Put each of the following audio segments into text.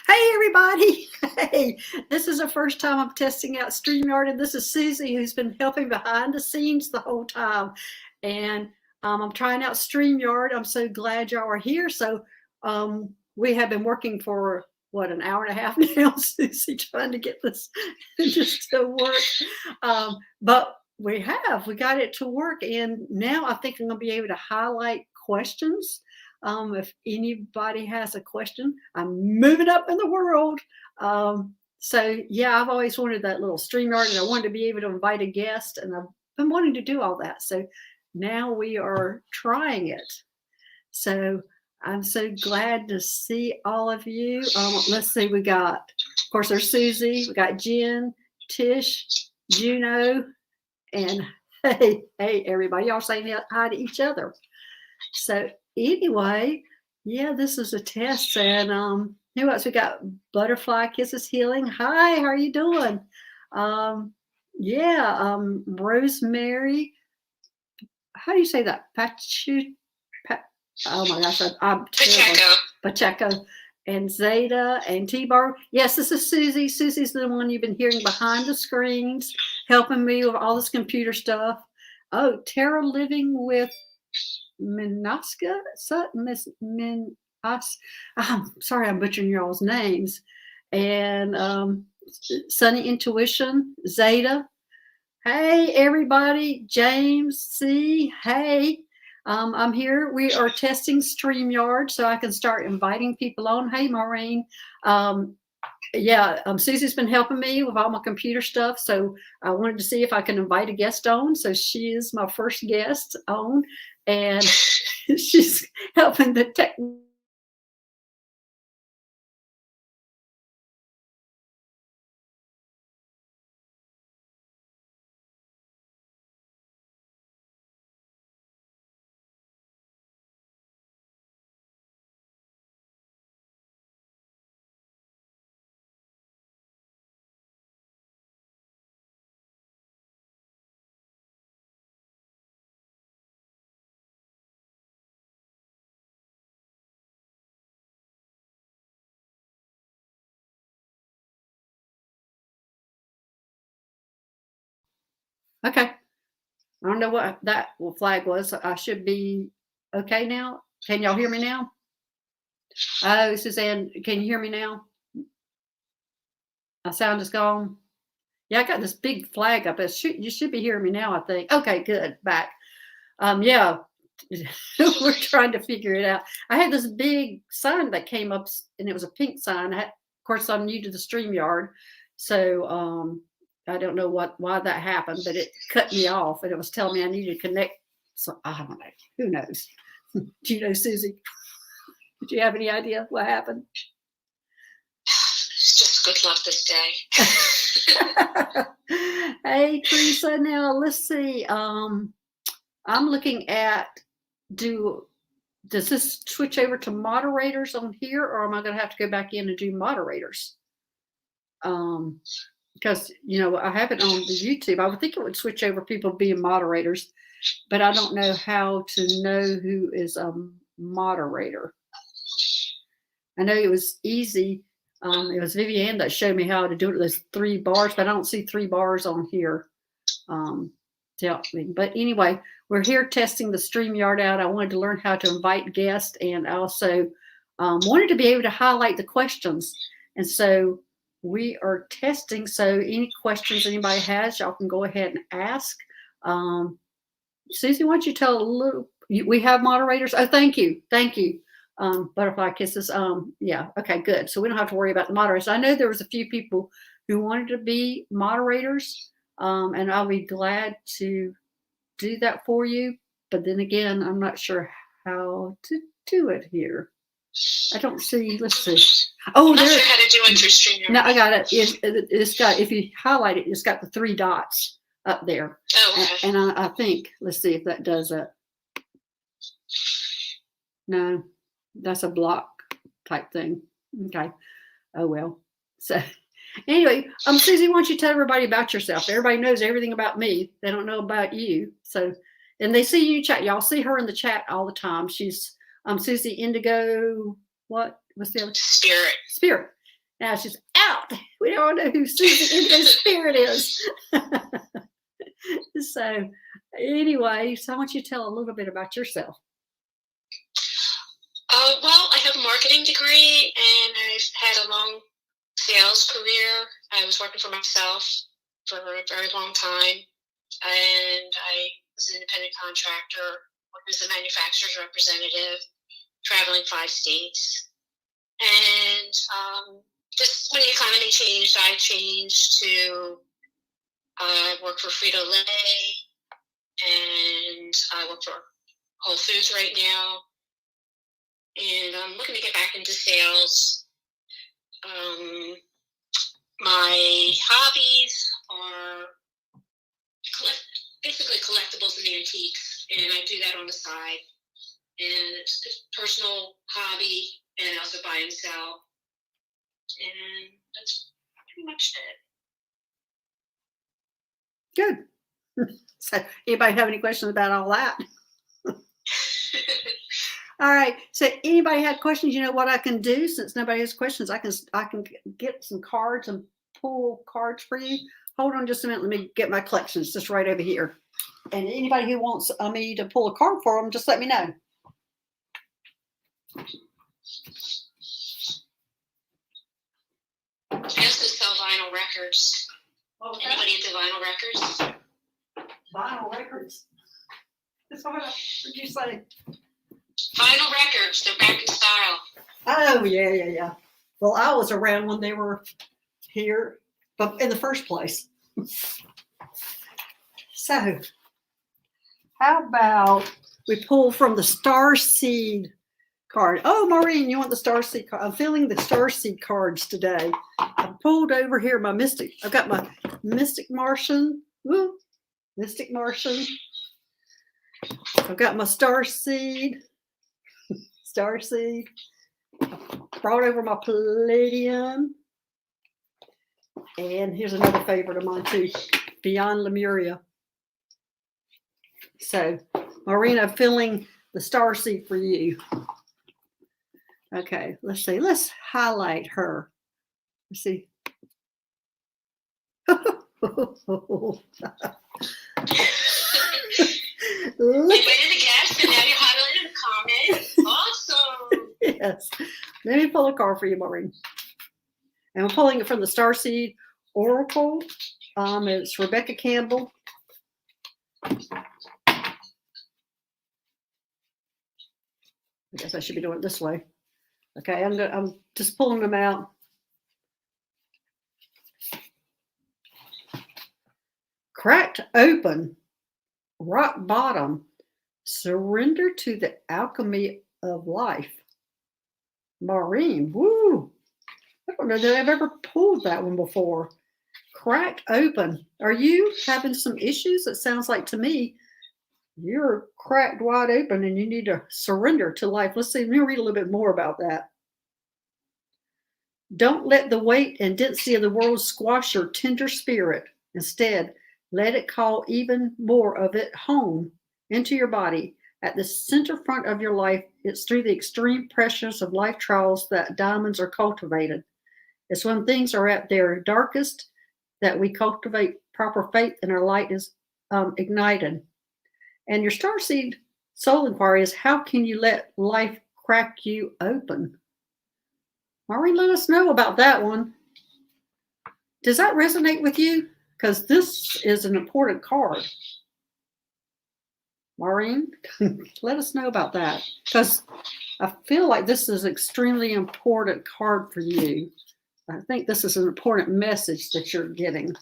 Hey, everybody. Hey, this is the first time I'm testing out StreamYard, and this is Susie, who's been helping behind the scenes the whole time. And I'm trying out StreamYard. I'm so glad y'all are here. So we have been working for, what, an hour and a half now, Susie, trying to get this just to work. But we got it to work. And now I think I'm going to be able to highlight questions. If anybody has a question, I'm moving up in the world. So yeah, I've always wanted that little StreamYard, and I wanted to be able to invite a guest, and I've been wanting to do all that. So now we are trying it. So I'm so glad to see all of you. Let's see, we got, of course, there's Susie, we got Jen, Tish, Juno, and hey, everybody, y'all saying hi to each other. So anyway, yeah, this is a test. And who else? We got Butterfly Kisses Healing. Hi, how are you doing? Rosemary. How do you say that? Oh my gosh, I'm terrible. Pacheco. And Zeta and T-Barb. Yes, this is Susie. Susie's the one you've been hearing behind the screens, helping me with all this computer stuff. Oh, Tara Living with Minaska, I'm sorry, I'm butchering y'all's names. And Sunny Intuition, Zeta. Hey, everybody. James C. Hey, I'm here. We are testing StreamYard so I can start inviting people on. Hey, Maureen. Susie's been helping me with all my computer stuff, so I wanted to see if I can invite a guest on. So she is my first guest on, and she's helping the tech. Okay. I don't know what that flag was. I should be okay now. Can y'all hear me now? Oh, Suzanne, can you hear me now? My sound is gone. Yeah, I got this big flag up. You should be hearing me now, I think. Okay, good. Back. Yeah, we're trying to figure it out. I had this big sign that came up, and it was a pink sign. Of course, I'm new to the StreamYard, so I don't know why that happened, but it cut me off, and it was telling me I needed to connect. So I don't know. Who knows? Do you know, Susie? Did you have any idea what happened? It's just good luck this day. Hey, Teresa. Now let's see. I'm looking at does this switch over to moderators on here, or am I going to have to go back in and do moderators? Because I have it on the YouTube. I would think it would switch over people being moderators, but I don't know how to know who is a moderator. I know it was easy. It was Vivian that showed me how to do it. There's 3 bars, but I don't see 3 bars on here to help me. But anyway, we're here testing the StreamYard out. I wanted to learn how to invite guests, and I also wanted to be able to highlight the questions. And so we are testing. So any questions anybody has, y'all can go ahead and ask. Susie, why don't you tell a little? We have moderators. Oh, thank you. Butterfly Kisses. Yeah, okay, good. So we don't have to worry about the moderators. I know there was a few people who wanted to be moderators, and I'll be glad to do that for you. But then again, I'm not sure how to do it here. I don't see. Let's see. Oh, I'm not sure how to do it through StreamYard. No, I got it. It's got. If you highlight it, it's got the 3 dots up there. Oh, okay. And I think. Let's see if that does it. No. That's a block type thing. Okay. Oh, well. So anyway, Susie, why don't you tell everybody about yourself? Everybody knows everything about me. They don't know about you. So, and they see you chat. Y'all see her in the chat all the time. She's Susie Indigo. What was the other? Spirit. Now she's out. We don't know who Susie Indigo Spirit is. So anyway, so I want you to tell a little bit about yourself. Well, I have a marketing degree, and I've had a long sales career. I was working for myself for a very long time, and I was an independent contractor, working as a manufacturer's representative, traveling 5 states. And just when the economy changed, I changed to work for Frito-Lay, and I work for Whole Foods right now. And I'm looking to get back into sales. My hobbies are basically collectibles and antiques, and I do that on the side. And it's a personal hobby, and I also buy and sell. And that's pretty much it. Good. So anybody have any questions about all that? All right. So anybody had questions? You know what I can do since nobody has questions? I can get some cards and pull cards for you. Hold on just a minute. Let me get my collection. It's just right over here. And anybody who wants me to pull a card for them, just let me know. I used to sell vinyl records. Anybody into vinyl records? Vinyl records? That's what did you say? Vinyl records, they're back in style. Oh, yeah. Well, I was around when they were here, but in the first place. So, how about we pull from the Starseed card? Oh, Maureen, you want the Starseed card? I'm feeling the Starseed cards today. I pulled over here my Mystic. I've got my Mystic Martian. Woo, Mystic Martian. I've got my Starseed. Starseed. Brought over my Palladium. And here's another favorite of mine too, Beyond Lemuria. So, Maureen, I'm feeling the Starseed for you. Okay, let's see. Let's highlight her. Let's see. You waited to guess, and now you highlighted a comment. Awesome. Yes. Let me pull a card for you, Maureen. And I'm pulling it from the Starseed Oracle. It's Rebecca Campbell. I guess I should be doing it this way. Okay, I'm just pulling them out. Cracked open, rock bottom, surrender to the alchemy of life. Maureen, woo! I don't know that I've ever pulled that one before. Cracked open. Are you having some issues? It sounds like to me you're cracked wide open and you need to surrender to life. Let's see. Let me read a little bit more about that. Don't let the weight and density of the world squash your tender spirit. Instead, let it call even more of it home into your body. At the center front of your life, it's through the extreme pressures of life trials that diamonds are cultivated. It's when things are at their darkest that we cultivate proper faith and our light is ignited. And your Starseed soul inquiry is, how can you let life crack you open? Maureen, let us know about that one. Does that resonate with you? Because this is an important card. Maureen, let us know about that. Because I feel like this is an extremely important card for you. I think this is an important message that you're getting.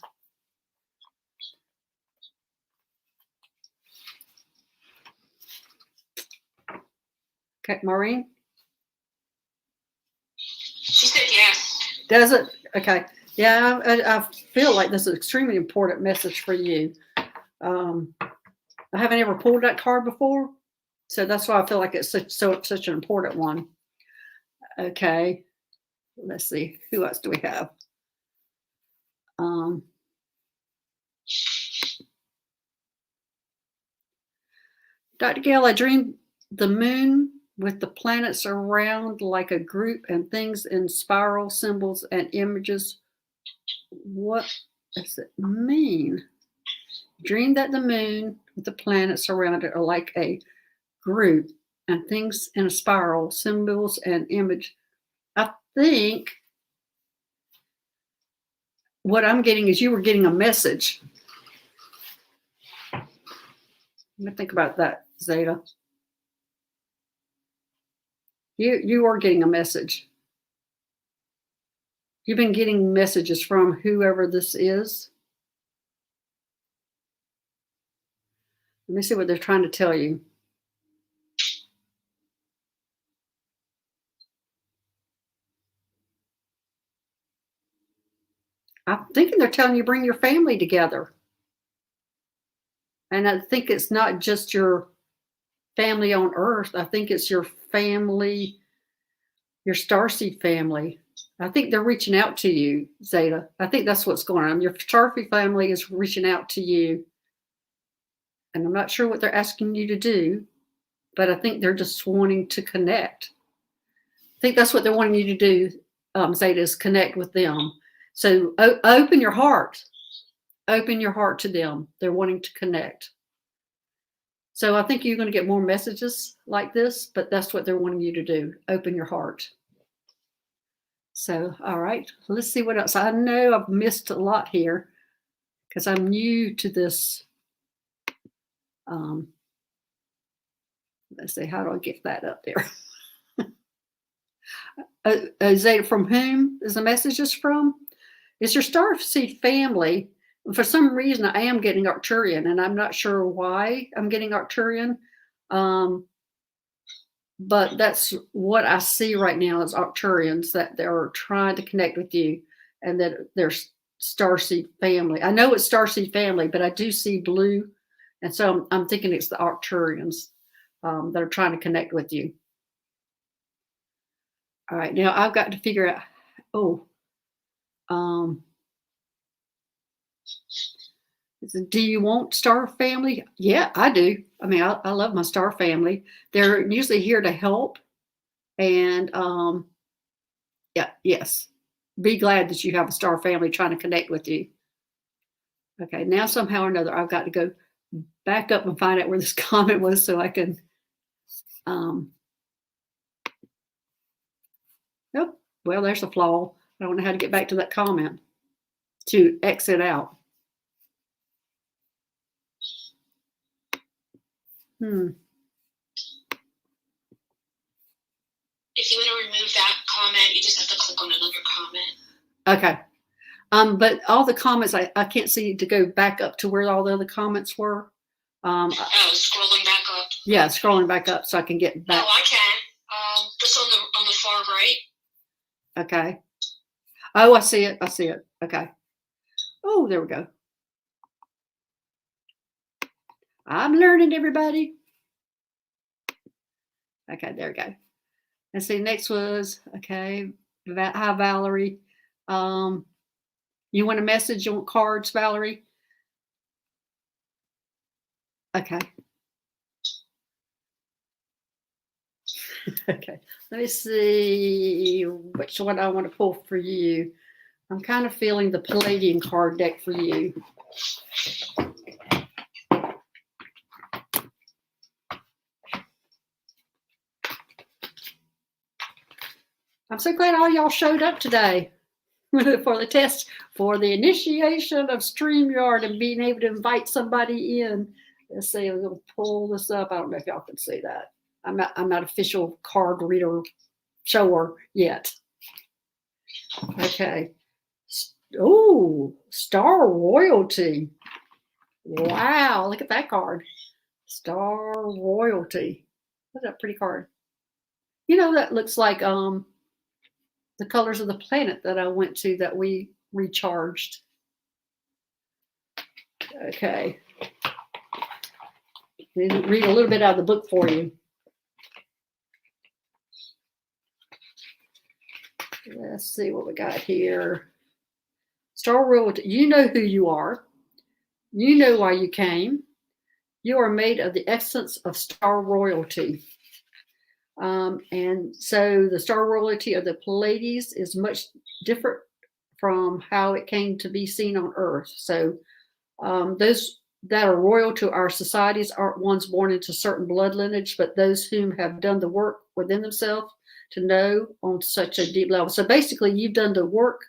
Okay, Maureen? She said yes. Does it? Okay. Yeah, I feel like this is an extremely important message for you. I haven't ever pulled that card before, so that's why I feel like it's such an important one. Okay. Let's see. Who else do we have? Dr. Gail, I dreamed the moon with the planets around like a group and things in spiral symbols and images. What does it mean? Dream that the moon with the planets around it are like a group and things in a spiral, symbols and image. I think what I'm getting is you were getting a message. Let me think about that, Zeta. You are getting a message. You've been getting messages from whoever this is. Let me see what they're trying to tell you. I'm thinking they're telling you bring your family together. And I think it's not just your family on Earth. I think it's your family, your starseed family. I think they're reaching out to you, Zeta. I think that's what's going on. Your starseed family is reaching out to you. And I'm not sure what they're asking you to do, but I think they're just wanting to connect. I think that's what they're wanting you to do, Zeta, is connect with them. So open your heart. Open your heart to them. They're wanting to connect. So I think you're going to get more messages like this, but that's what they're wanting you to do. Open your heart. So, all right, let's see what else. I know I've missed a lot here because I'm new to this. Let's see, how do I get that up there? Zeta, from whom is the messages from? It's your starseed family. For some reason, I am getting Arcturian, and I'm not sure why I'm getting Arcturian. But that's what I see right now is Arcturians, that they're trying to connect with you and that they're starseed family. I know it's starseed family, but I do see blue. And so I'm thinking it's the Arcturians that are trying to connect with you. All right, now I've got to figure out, do you want star family? Yeah, I do. I mean, I love my star family. They're usually here to help. And yeah, yes. Be glad that you have a star family trying to connect with you. Okay, now somehow or another, I've got to go back up and find out where this comment was so I can. Nope. Well, there's a flaw. I don't know how to get back to that comment to exit out. If you want to remove that comment, you just have to click on another comment. Okay. But all the comments, I can't see to go back up to where all the other comments were. Scrolling back up. Yeah, scrolling back up so I can get back. Oh, I can. Just on the far right. Okay. Oh, I see it. I see it. Okay. Oh, there we go. I'm learning, everybody. Okay, there we go. And see, next was, okay, hi, Valerie. You want a message? You want cards, Valerie? Okay. Okay, let me see which one I want to pull for you. I'm kind of feeling the Palladian card deck for you. I'm so glad all y'all showed up today for the test, for the initiation of StreamYard and being able to invite somebody in. Let's see, I'm going to pull this up. I don't know if y'all can see that. I'm not official card reader shower yet. Okay. Oh, Star Royalty. Wow, look at that card. Star Royalty. That's a pretty card. You know, that looks like the colors of the planet that I went to that we recharged. Okay. Read a little bit out of the book for you. Let's see what we got here. Star Royalty. You know who you are. You know why you came. You are made of the essence of Star Royalty. And so the star royalty of the Pleiades is much different from how it came to be seen on Earth. So those that are royal to our societies aren't ones born into certain blood lineage, but those whom have done the work within themselves to know on such a deep level. So basically, you've done the work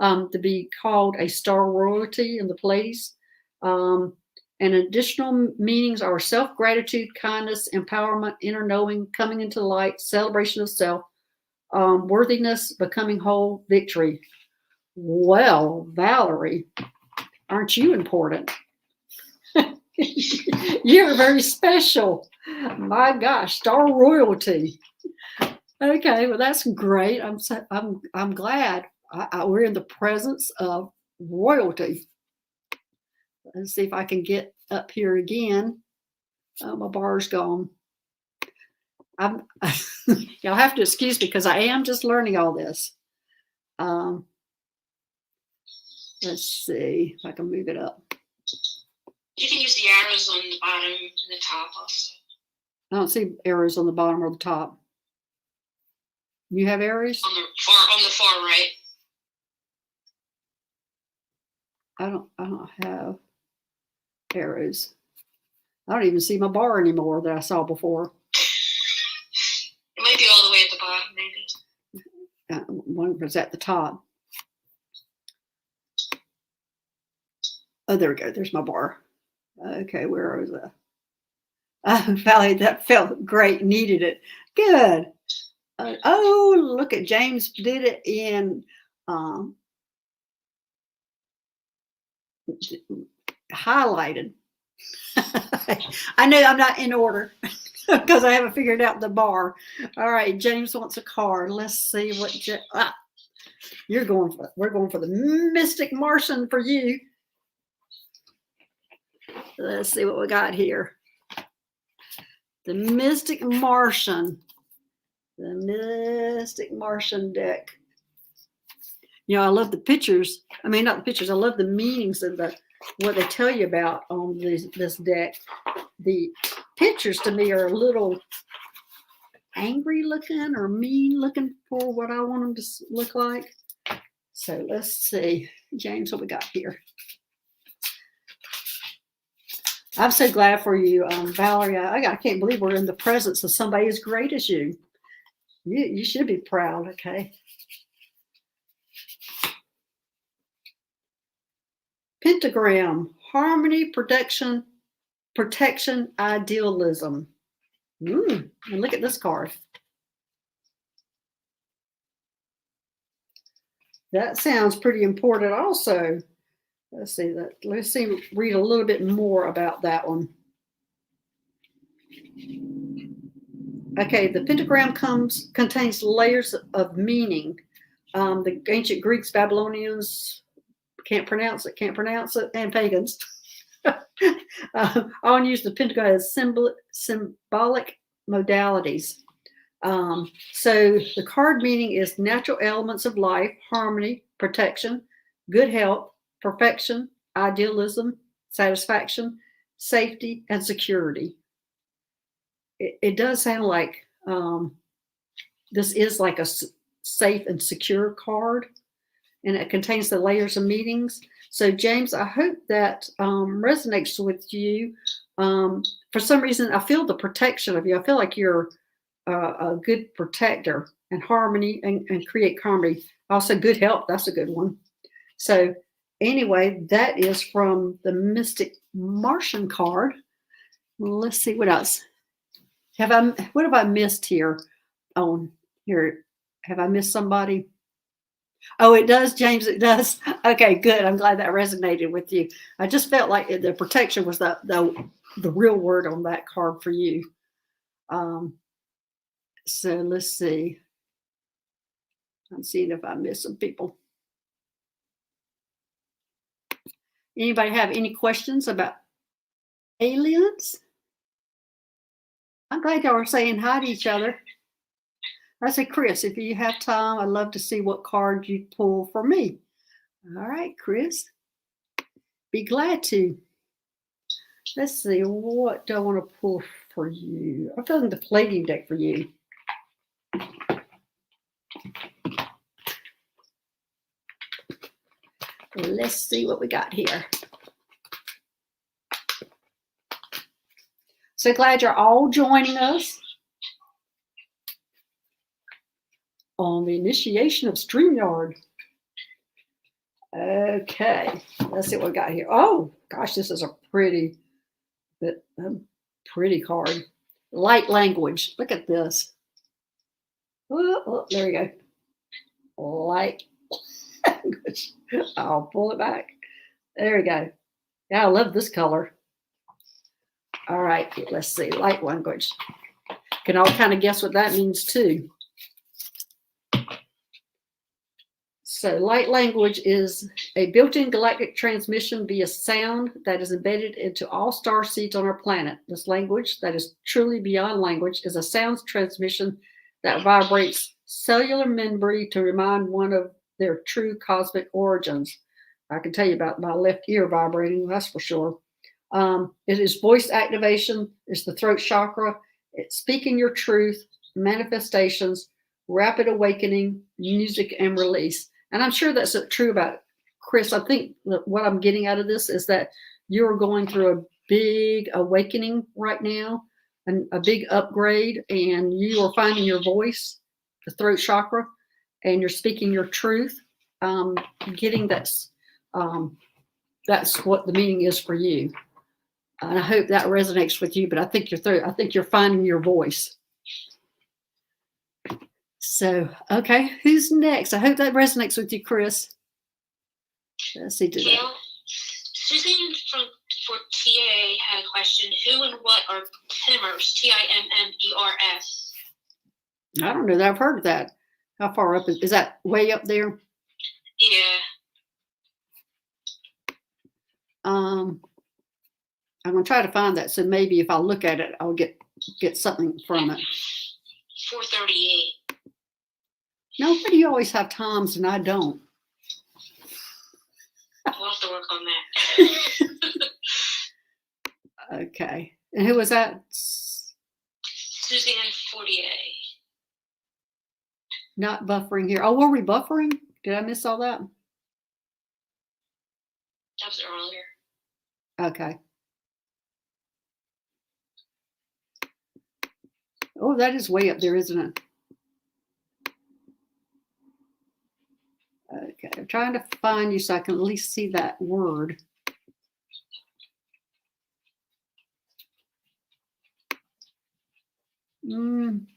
to be called a star royalty in the Pleiades. And additional meanings are self-gratitude, kindness, empowerment, inner knowing, coming into light, celebration of self, worthiness, becoming whole, victory. Well, Valerie, aren't you important? You're very special. My gosh, star royalty. Okay, well that's great. I'm glad we're in the presence of royalty. Let's see if I can get up here again. My bar's gone. Y'all have to excuse me because I am just learning all this. Let's see if I can move it up. You can use the arrows on the bottom and the top also. I don't see arrows on the bottom or the top. You have arrows? On the far right. I don't have arrows. I don't even see my bar anymore that I saw before. It might be all the way at the bottom, maybe. One was at the top. Oh, there we go. There's my bar. Okay, where was that? Valerie, that felt great. Needed it. Good. Oh, look at James did it in highlighted. I know I'm not in order because I haven't figured out the bar. All right, James wants a card. Let's see what you're going for. We're going for the Mystic Martian for you. Let's see what we got here. The Mystic Martian. The Mystic Martian deck. You know, I love the pictures. I mean, not the pictures. I love the meanings of what they tell you about on this deck. The pictures to me are a little angry looking or mean looking for what I want them to look like. So let's see. James, what we got here? I'm so glad for you, Valerie. I can't believe we're in the presence of somebody as great as you. You should be proud, okay? Pentagram, harmony, protection, idealism. And look at this card. That sounds pretty important also. Let's see that. Let's see, read a little bit more about that one. Okay, the pentagram contains layers of meaning. The ancient Greeks, Babylonians, can't pronounce it, and pagans. All use the pentagram as symbolic modalities. So the card meaning is natural elements of life, harmony, protection, good health, perfection, idealism, satisfaction, safety, and security. It does sound like this is like a safe and secure card, and it contains the layers of meanings. So, James, I hope that resonates with you. For some reason, I feel the protection of you. I feel like you're a good protector and harmony and create harmony. Also, good health. That's a good one. So, anyway, that is from the Mystic Martian card. Let's see what else. What have I missed here? Oh, here. Have I missed somebody? Oh, it does, James. It does. Okay, good. I'm glad that resonated with you. I just felt like the protection was the real word on that card for you. So let's see. I'm seeing if I missed some people. Anybody have any questions about aliens? I'm glad y'all are saying hi to each other. I say, Chris, if you have time, I'd love to see what card you pull for me. All right, Chris. Be glad to. Let's see, what do I want to pull for you? I'm feeling the Palladium deck for you. Let's see what we got here. So glad you're all joining us on the initiation of StreamYard. Okay, let's see what we got here. Oh gosh, this is a pretty card. Light language. Look at this. Oh, there we go. Light language. I'll pull it back. There we go. Yeah, I love this color. All right, let's see. Light language. Can all kind of guess what that means too. So light language is a built-in galactic transmission via sound that is embedded into all star seeds on our planet. This language that is truly beyond language is a sound transmission that vibrates cellular memory to remind one of their true cosmic origins. I can tell you about my left ear vibrating, that's for sure. It is voice activation, it's the throat chakra, it's speaking your truth, manifestations, rapid awakening, music, and release. And I'm sure that's true about Chris. I think that what I'm getting out of this is that you're going through a big awakening right now, and a big upgrade, and you are finding your voice, the throat chakra, and you're speaking your truth. Getting that's what the meaning is for you. And I hope that resonates with you, but I think you're finding your voice. So, okay, who's next? I hope that resonates with you, Chris. Let's see. Gail, Susan for TA had a question. Who and what are Timmers? Timmers. I don't know that I've heard of that. How far up is that? Way up there? Yeah. I'm gonna try to find that. So maybe if I look at it, I'll get something from it. 438. No, why do you always have times and I don't? We'll have to work on that. Okay. And who was that? Suzanne 48. Not buffering here. Oh, were we buffering? Did I miss all that? That was earlier. Okay. Oh, that is way up there, isn't it? Okay, I'm trying to find you so I can at least see that word. Can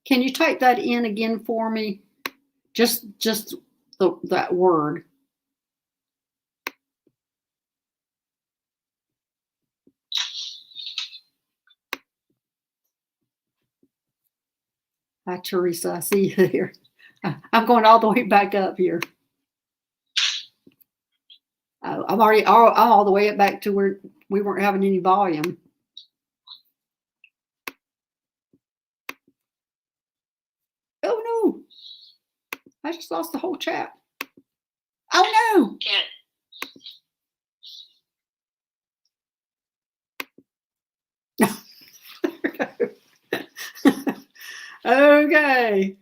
you type that in again for me? Just that word. Hi, Teresa. I see you here. I'm going all the way back up here. I'm all the way up back to where we weren't having any volume. Oh no! I just lost the whole chat. Oh no! Okay.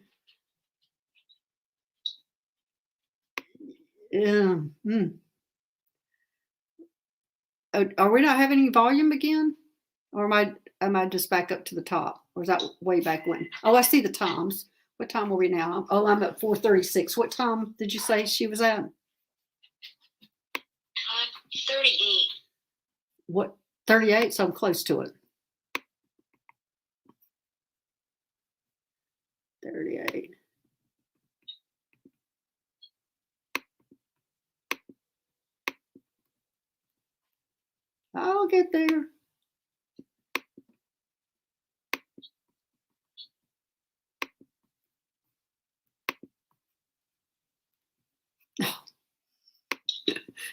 Yeah. Are we not having any volume again? Or am I just back up to the top? Or is that way back when? Oh, I see the times. What time are we now? Oh, I'm at 4:36. What time did you say she was at? 38. What, 38? So I'm close to it. 38. I'll get there.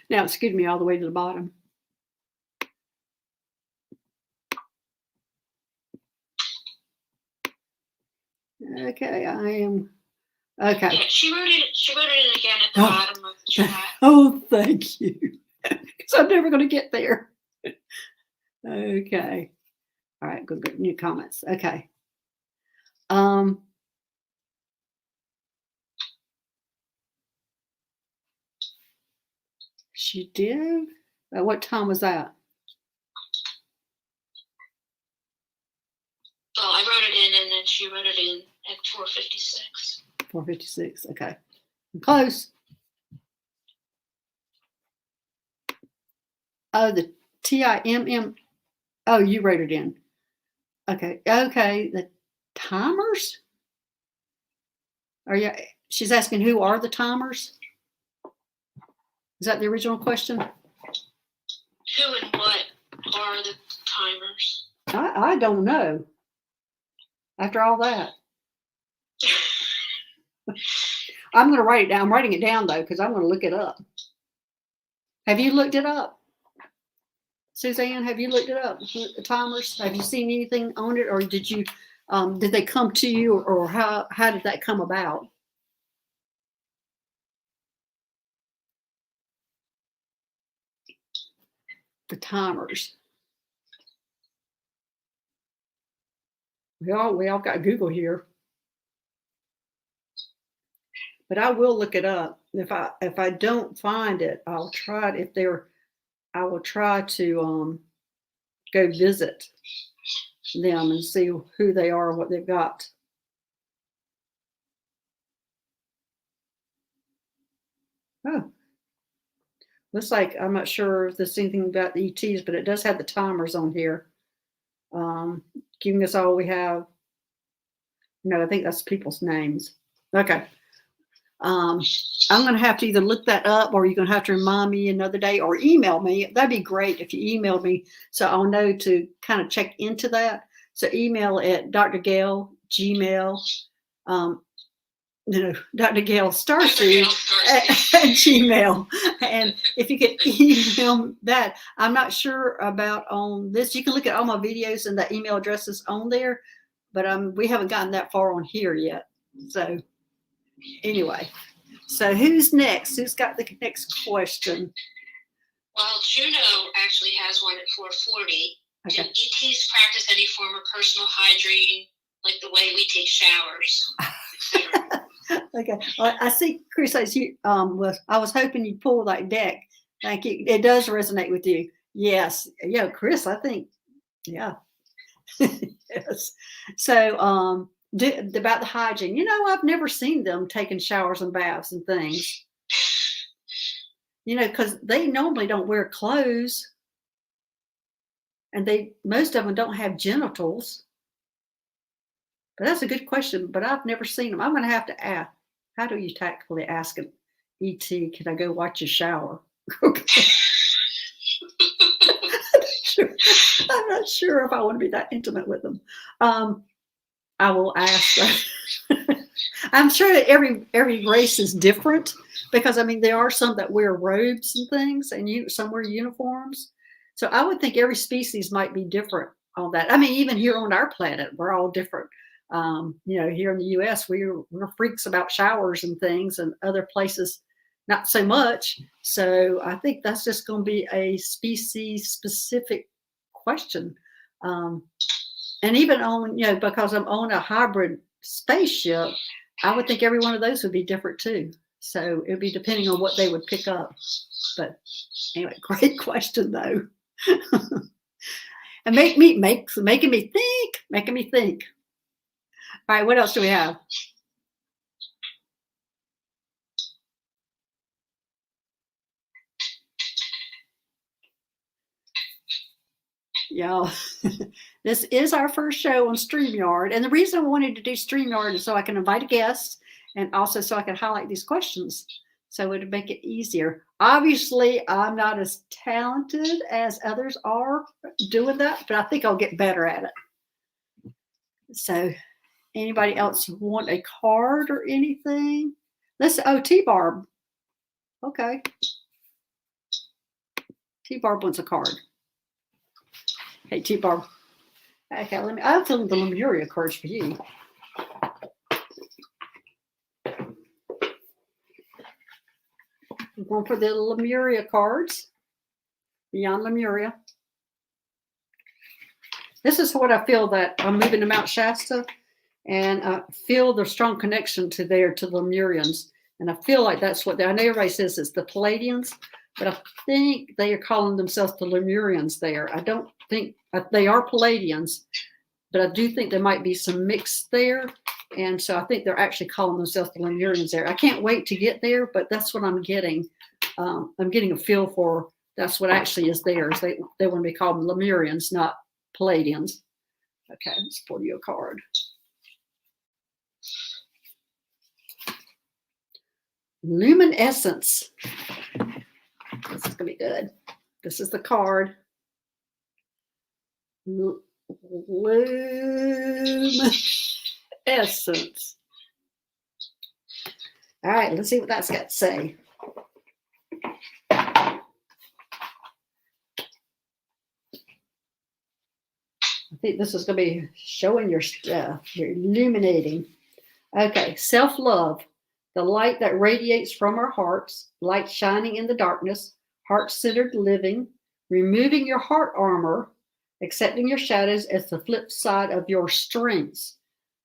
Now it's skewed me all the way to the bottom. Okay, I am. Okay. Yeah, she wrote it in again at the bottom of the chat. Oh, thank you. Because I'm never going to get there. Okay. All right, go new comments. Okay. She did? What time was that? Well, I wrote it in, and then she wrote it in at 4:56. 4:56. Okay. I'm close. Oh, the TIMM. Oh, you wrote it in. Okay. Okay. The timers? She's asking who are the timers? Is that the original question? Who and what are the timers? I don't know. After all that. I'm going to write it down. I'm writing it down, though, because I'm going to look it up. Have you looked it up? Suzanne, have you looked it up? The timers? Have you seen anything on it, or did you? Did they come to you, or how did that come about? The timers. We all got Google here, but I will look it up. If I don't find it, I'll try it. I will try to go visit them and see who they are, what they've got. Oh, looks like, I'm not sure if there's anything about the ETs, but it does have the timers on here. Giving us all we have. No, I think that's people's names. Okay. I'm going to have to either look that up, or you're going to have to remind me another day, or email me. That'd be great if you emailed me, so I'll know to kind of check into that. So email at Dr. Gail Gmail, Dr. Gail Starfish at Gmail. And if you could email that, I'm not sure about on this. You can look at all my videos and the email addresses on there, but we haven't gotten that far on here yet. So anyway, so who's next? Who's got the next question? Well, Juno actually has one at 4:40. Okay. Do ETs practice any form of personal hygiene, like the way we take showers, etc.? Okay. Well, I see, Chris, as you I was hoping you'd pull that deck. Thank you. It does resonate with you. Yes. Yeah, Chris, I think, yeah. Yes. So about the hygiene, I've never seen them taking showers and baths and things. Because they normally don't wear clothes, and most of them don't have genitals. But that's a good question, but I've never seen them. I'm going to have to ask, how do you tactfully ask an ET, can I go watch you shower? Okay. I'm not sure if I want to be that intimate with them. I will ask that. I'm sure that every race is different, because there are some that wear robes and things, and some wear uniforms. So I would think every species might be different on that. Even here on our planet, we're all different. Here in the U.S., we're freaks about showers and things, and other places not so much. So I think that's just going to be a species-specific question. And even on, because I'm on a hybrid spaceship, I would think every one of those would be different too. So it would be depending on what they would pick up. But anyway, great question though. And making me think. All right, what else do we have? Y'all, this is our first show on StreamYard. And the reason I wanted to do StreamYard is so I can invite a guest, and also so I can highlight these questions. So it would make it easier. Obviously, I'm not as talented as others are doing that, but I think I'll get better at it. So anybody else want a card or anything? T-Barb. Okay. T-Barb wants a card. Hey, T-Barb. Okay, I'll fill in the Lemuria cards for you. I'm going for the Lemuria cards. Beyond Lemuria. This is what I feel, that I'm moving to Mount Shasta, and I feel the strong connection to the Lemurians. And I feel like that's what I know everybody says it's the Palladians, but I think they are calling themselves the Lemurians there. I don't think they are Palladians, but I do think there might be some mix there. And so I think they're actually calling themselves the Lemurians there. I can't wait to get there, but that's what I'm getting. I'm getting a feel for that's what actually is theirs. They want to be called Lemurians, not Palladians. Okay, let's pull you a card. Luminescence. This is going to be good. This is the card. Luminescence. All right, let's see what that's got to say. I think this is going to be showing your stuff. You're illuminating. Okay, self-love. The light that radiates from our hearts, light shining in the darkness, heart-centered living, removing your heart armor, accepting your shadows as the flip side of your strengths.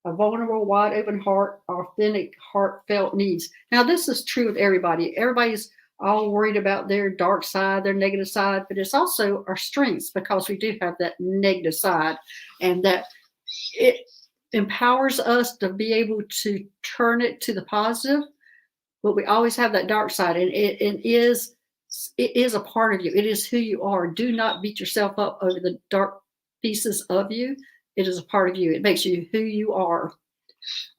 A vulnerable, wide-open heart, authentic, heartfelt needs. Now, this is true of everybody. Everybody's all worried about their dark side, their negative side, but it's also our strengths because we do have that negative side, and that it empowers us to be able to turn it to the positive. But we always have that dark side, and it is a part of you. It is who you are. Do not beat yourself up over the dark pieces of you. It is a part of you. It makes you who you are.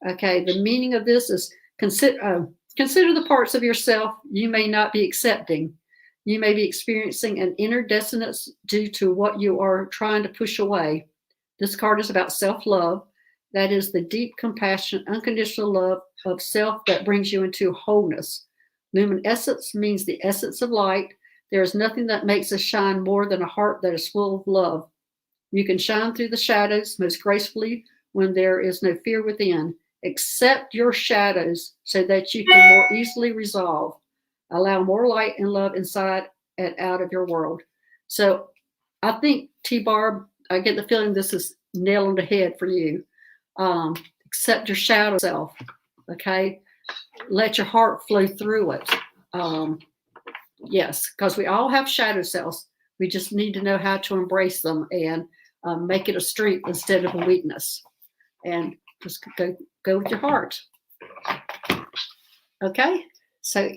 Okay, the meaning of this is consider the parts of yourself you may not be accepting. You may be experiencing an inner dissonance due to what you are trying to push away. This card is about self-love. That is the deep compassion, unconditional love of self that brings you into wholeness. Luminescence means the essence of light. There is nothing that makes us shine more than a heart that is full of love. You can shine through the shadows most gracefully when there is no fear within. Accept your shadows so that you can more easily resolve. Allow more light and love inside and out of your world. So I think, T-Barb, I get the feeling this is nail on the head for you. Accept your shadow self, okay? Let your heart flow through it. Yes, because we all have shadow selves. We just need to know how to embrace them and make it a strength instead of a weakness. And just go with your heart. Okay, so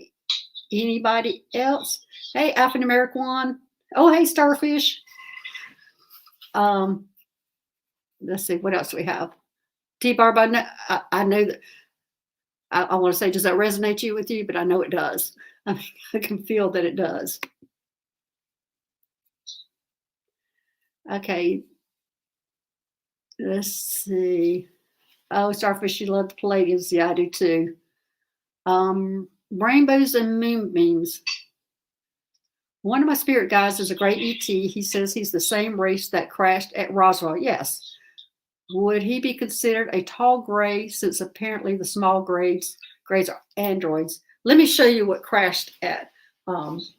anybody else? Hey, Alphanumeric 1. Oh, hey, Starfish. Let's see, what else do we have? T-Barb, I know that, I want to say, does that resonate with you? But I know it does. I mean, I can feel that it does. Okay. Let's see. Oh, Starfish, you love the Palladians. Yeah, I do too. Rainbows and moonbeams. One of my spirit guides is a great ET. He says he's the same race that crashed at Roswell. Yes. Would he be considered a tall gray, since apparently the small grays are androids? Let me show you what crashed at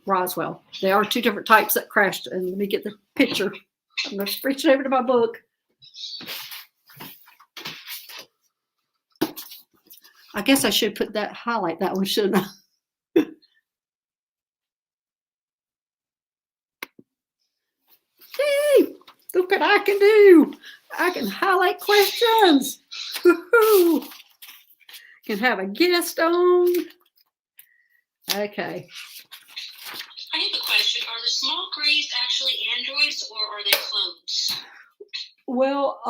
Roswell. There are two different types that crashed, and let me get the picture. I'm going to switch it over to my book. I guess I should highlight that one, shouldn't I? Hey, look what I can do. I can highlight questions. Woo-hoo. Can have a guest on. Okay. I have a question. Are the small grays actually androids, or are they clones? Well,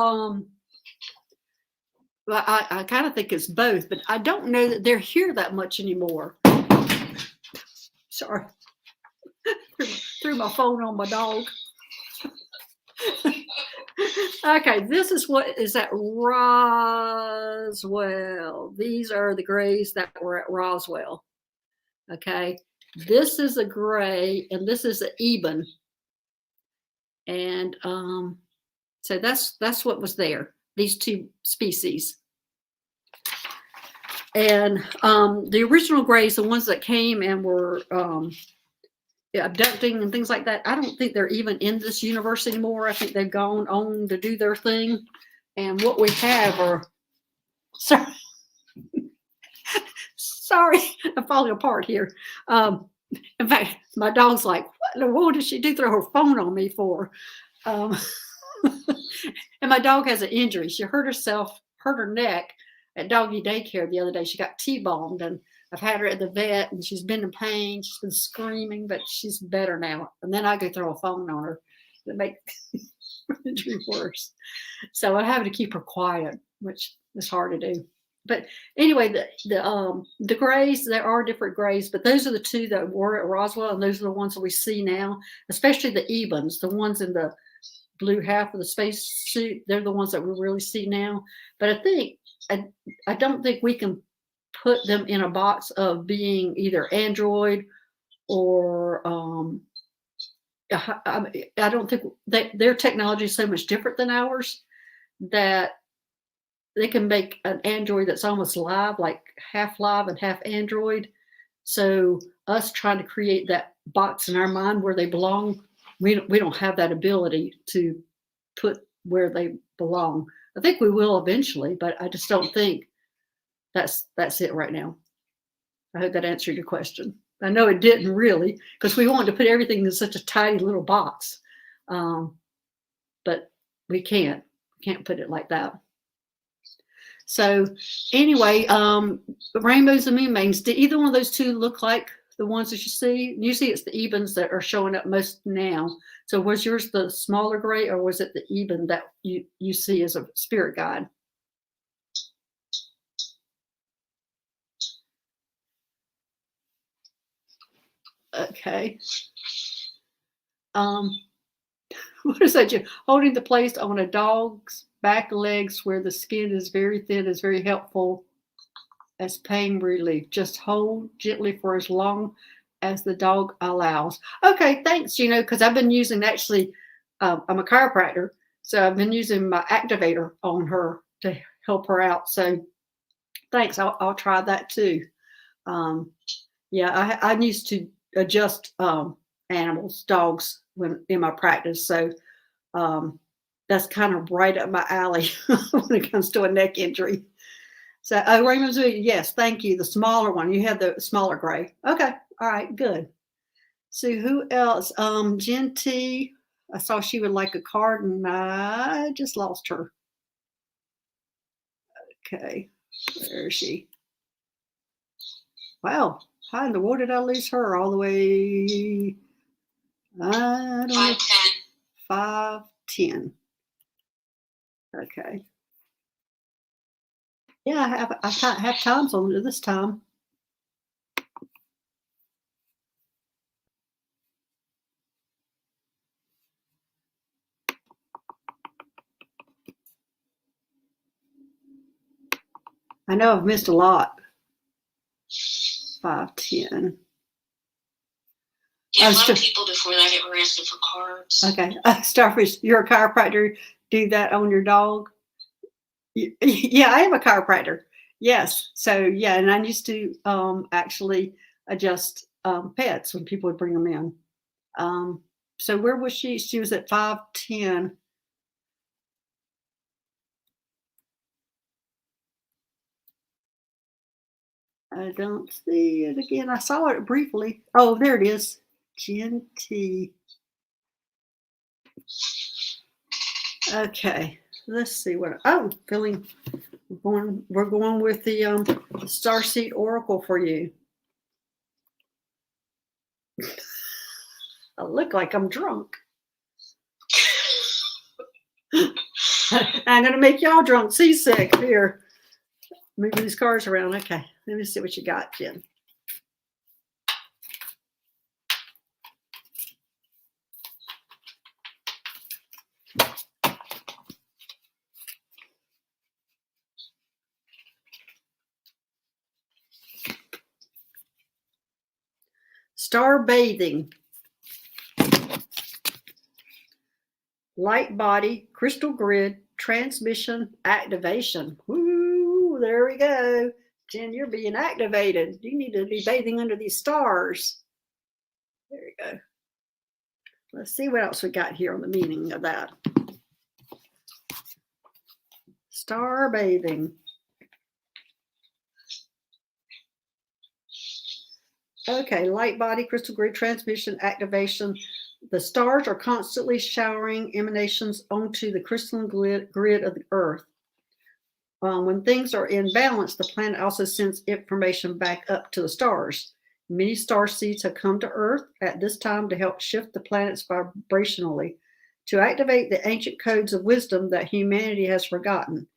I kind of think it's both, but I don't know that they're here that much anymore. Sorry. Threw my phone on my dog. Okay, this is what is at Roswell. These are the grays that were at Roswell. Okay, this is a gray, and this is an ebon, and so that's what was there. These two species, and the original grays, the ones that came and were abducting and things like that, I don't think they're even in this universe anymore. I think they've gone on to do their thing. And what we have are, sorry, I'm falling apart here. In fact, my dog's like, what in the world did she do throw her phone on me for? Um, and my dog has an injury. She hurt herself, hurt her neck at doggy daycare the other day. She got T-bombed, and I've had her at the vet, and she's been in pain. She's been screaming, but she's better now. And then I go throw a phone on her to make the injury worse. So I have to keep her quiet, which is hard to do. But anyway, the grays, there are different grays, but those are the two that were at Roswell, and those are the ones that we see now, especially the Ebens, the ones in the blue half of the space suit. They're the ones that we really see now. But I don't think we can put them in a box of being either android or I don't think that their technology is so much different than ours that they can make an android that's almost live, like half live and half android. So us trying to create that box in our mind where they belong, we don't have that ability to put where they belong. I think we will eventually, but I just don't think that's it right now. I hope that answered your question. I know it didn't really, because we wanted to put everything in such a tiny little box, but we can't put it like that. So anyway, rainbows and moon maidens, did either one of those two look like the ones that you see? Usually it's the Ebens that are showing up most now. So was yours the smaller gray, or was it the Eben that you see as a spirit guide? Okay. What is that? Holding the place on a dog's back legs where the skin is very thin is very helpful as pain relief. Just hold gently for as long as the dog allows. Okay, thanks, because I've been using actually, I'm a chiropractor, so I've been using my activator on her to help her out. So thanks, I'll try that too. Yeah, I used to adjust animals, dogs, when in my practice. So that's kind of right up my alley when it comes to a neck injury. So, Raymond's, yes, thank you. The smaller one, you have the smaller gray. Okay, all right, good. So, who else? Jen T. I saw she would like a card, and I just lost her. Okay, where is she? Wow, how in the world did I lose her all the way? I don't know. 5'10". Okay. Yeah, I can't have times on it this time. I know I've missed a lot. 5'10". Yeah, a lot of people before that were asking for cards. Okay. Starfish, you're a chiropractor. Do that on your dog? Yeah, I am a chiropractor. Yes. So, yeah, and I used to actually adjust pets when people would bring them in. So where was she? She was at 5'10". I don't see it again. I saw it briefly. Oh, there it is. Jen T. Okay, let's see what. Oh, feeling. We're going with the Starseed Oracle for you. I look like I'm drunk. I'm gonna make y'all drunk, seasick. Here, move these cards around. Okay, let me see what you got, Jen. Star bathing. Light body, crystal grid, transmission, activation. Woo, there we go. Jen, you're being activated. You need to be bathing under these stars. There you go. Let's see what else we got here on the meaning of that. Star bathing. Okay, light body, crystal grid transmission, activation. The stars are constantly showering emanations onto the crystalline grid of the Earth. When things are in balance, the planet also sends information back up to the stars. Many star seeds have come to Earth at this time to help shift the planets vibrationally, to activate the ancient codes of wisdom that humanity has forgotten.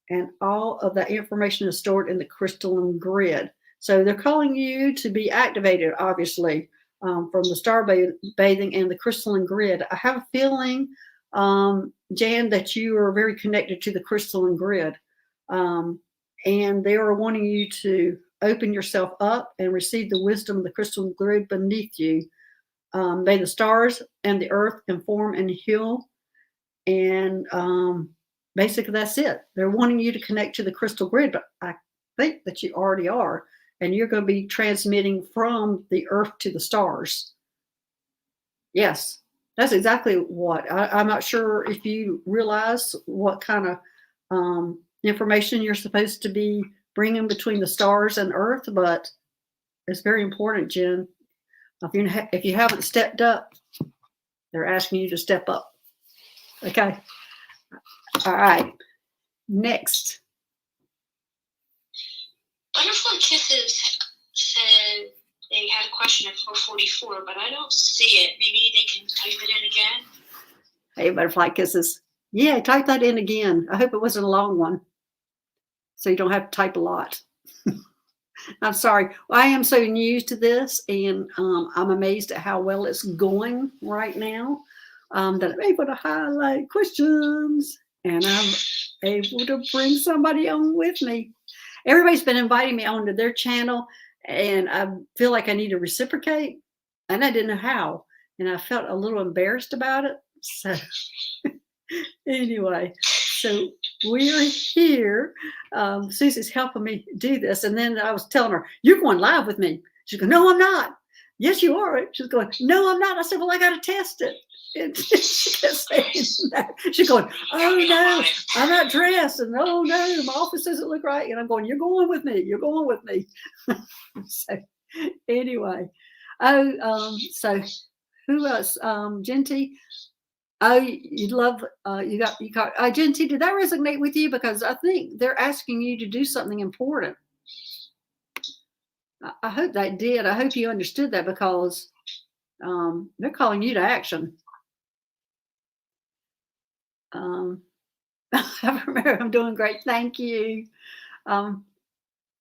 And all of that information is stored in the crystalline grid. So they're calling you to be activated, obviously, from the star bathing and the crystalline grid. I have a feeling, Jan, that you are very connected to the crystalline grid. And they are wanting you to open yourself up and receive the wisdom of the crystalline grid beneath you. May the stars and the earth inform and heal. And basically, that's it. They're wanting you to connect to the crystal grid, but I think that you already are. And you're going to be transmitting from the earth to the stars. Yes, that's exactly what. I'm not sure if you realize what kind of information you're supposed to be bringing between the stars and earth, but it's very important, Jen. If you haven't stepped up, they're asking you to step up. Okay. All right. Next. Butterfly Kisses said they had a question at 444, but I don't see it. Maybe they can type it in again. Hey, Butterfly Kisses. Yeah, type that in again. I hope it wasn't a long one, so you don't have to type a lot. I'm sorry. I am so new to this, and I'm amazed at how well it's going right now, that I'm able to highlight questions, and I'm able to bring somebody on with me. Everybody's been inviting me onto their channel, and I feel like I need to reciprocate, and I didn't know how, and I felt a little embarrassed about it. So anyway, so we're here. Susie's helping me do this, and then I was telling her, "You're going live with me." She's going, "No, I'm not." "Yes, you are." She's going, "No, I'm not." I said, "Well, I got to test it." And she kept saying that. She's going, "Oh no, I'm not dressed," and "Oh no, my office doesn't look right." And I'm going, "You're going with me. You're going with me." So anyway, so who else? Genty. Oh, you love you got Genty. Did that resonate with you? Because I think they're asking you to do something important. I hope that did. I hope you understood that, because they're calling you to action. I remember. I'm doing great. Thank you.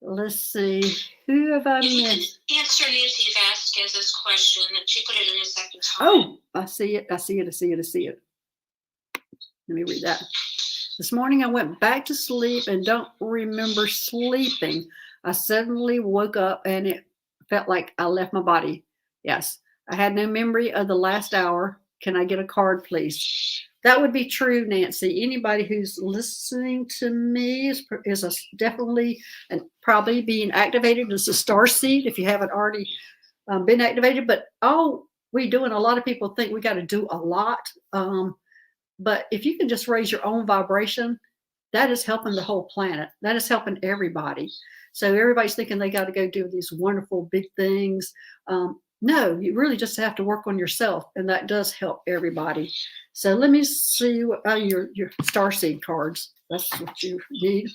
Let's see. Who have I missed? Answer Nancy Vasquez's question. She put it in a second time. Oh, I see it. I see it. I see it. I see it. Let me read that. This morning I went back to sleep and don't remember sleeping. I suddenly woke up and it felt like I left my body. Yes. I had no memory of the last hour. Can I get a card, please? That would be true, Nancy. Anybody who's listening to me is definitely and probably being activated as a star seed if you haven't already been activated. But all we do, and a lot of people think we got to do a lot. But if you can just raise your own vibration, that is helping the whole planet. That is helping everybody. So everybody's thinking they got to go do these wonderful big things. No, you really just have to work on yourself, and that does help everybody. So let me see your starseed cards. That's what you need.